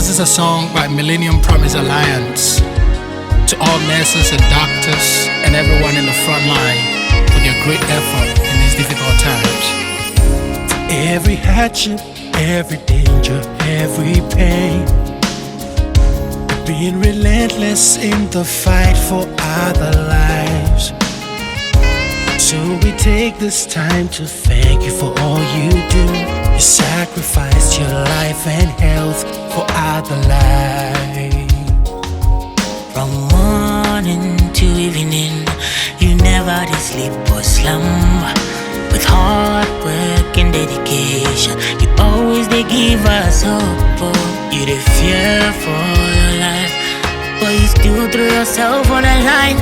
This is a song by Millennium Promise Alliance to all nurses and doctors and everyone in the front line for their great effort in these difficult times. Every hardship, every danger, every pain, being relentless in the fight for other lives. So we take this time to thank you for all you do. You sacrificed your life and health for other lives. From morning to evening, you never did sleep or slumber. With hard work and dedication, you always did give us hope. You did fear for your life, but you still threw yourself on the line.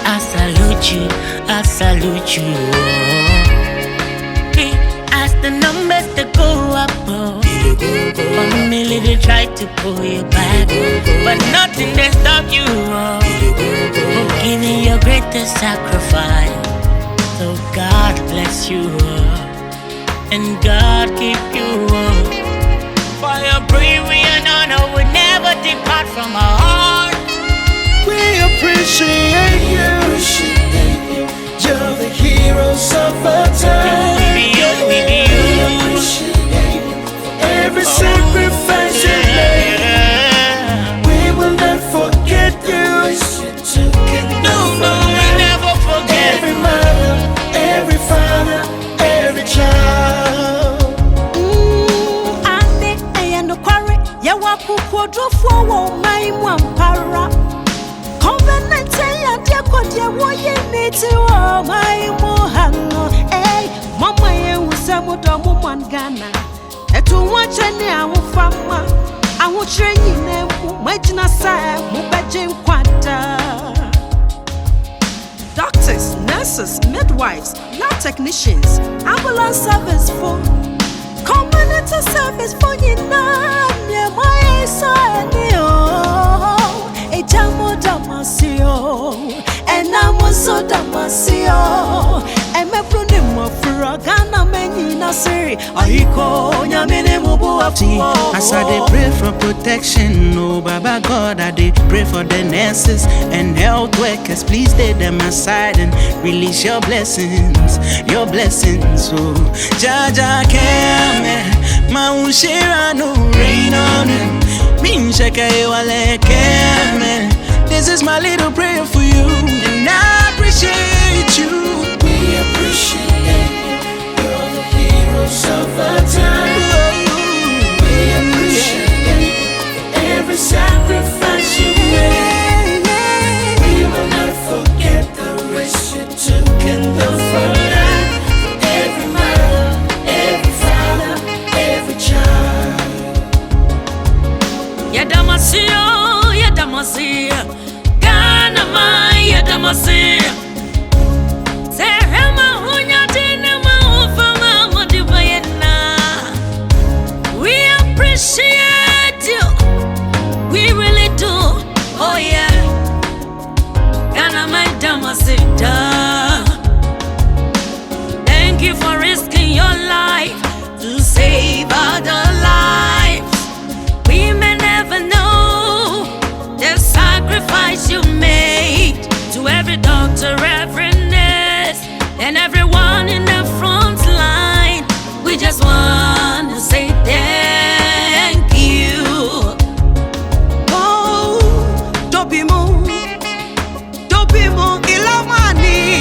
I salute you, I salute you. Hey, as the numbers to go up, family they try to pull you back, but nothing they stop you for giving your greatest sacrifice. So God bless you, and God keep you. For your bravery and honor will never depart from our heart. We appreciate you. You're the heroes of our time. We appreciate you. Every sacrifice you made, we will not forget you. No, we never forget. Every mother, every father, every child. Ande ayano kware ya wakuko drofo wo mai mwampara. Covenant ya dia kodie wo ye neti wo mai muhano. Eh, mama ye usemu do mu mangana. Etu wache ni awufama. Awuchre nyine mu magina sa mu beje nkwada. Doctors, nurses, midwives, lab technicians, ambulance service for community service for you now. My son, Ejamo Damasio, and Namoso Damasio, and my pronimo for Ghana many Nasiri, Aiko, Yamine Mubu. As I dey pray for protection, oh Baba God, I dey pray for the nurses and health workers. Please stay them aside and release your blessings, oh Jaja Keme, Maushira no rain on him, Min Shaka Wale Keme. This is my little prayer for you, and I appreciate you. We appreciate you. You're the heroes of our time. We appreciate every sacrifice you made. We will not forget the risk you took in the front line. For every mother, every father, every child. Yadamasio, Yadamasio, Ghana ma Yadamasio. Sehema hunya tena maufama modibayena. We appreciate you, we really do. Oh yeah, Ghana ma Yadamasio. Thank you for risking your life to save other lives. We may never know the sacrifice you made. To every doctor, every nurse, and everyone in the front line, we just want to say thank you. Oh, Dobimo, Ilamani.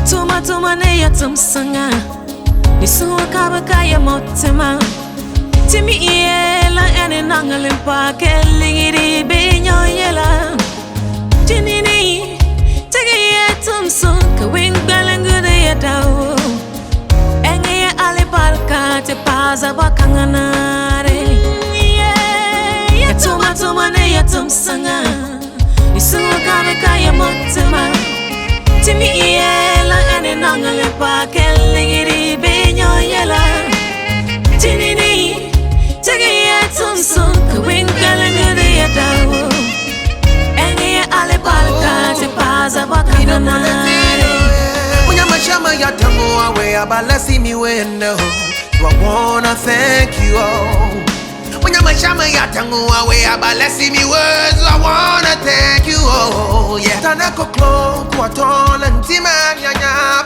Tuma ne ya tum sanga. Nisu kabaka ya motema. Timi yela ene nangalim pa kelingiri benyo yela. Jinini tege ye tum sun kawing balangude ya dawo. Enge ya alibarka te paza bakanganare. Ya tuma ne ya tum sanga. Nisu kabaka ya motema. Timi yela ene nangalim pa kelingiri benyo yela. Jinini Tege ye tum sun kawing balangude ya dawo. Enge ya alibarka te paza bakanganare. When I'm a shama ya tango away about see me window. So I wanna thank you all. When I'm a shama ya tango away about see me words. I wanna thank you all. Yeah, Tanako Klo, Quaton and Timan Yanya.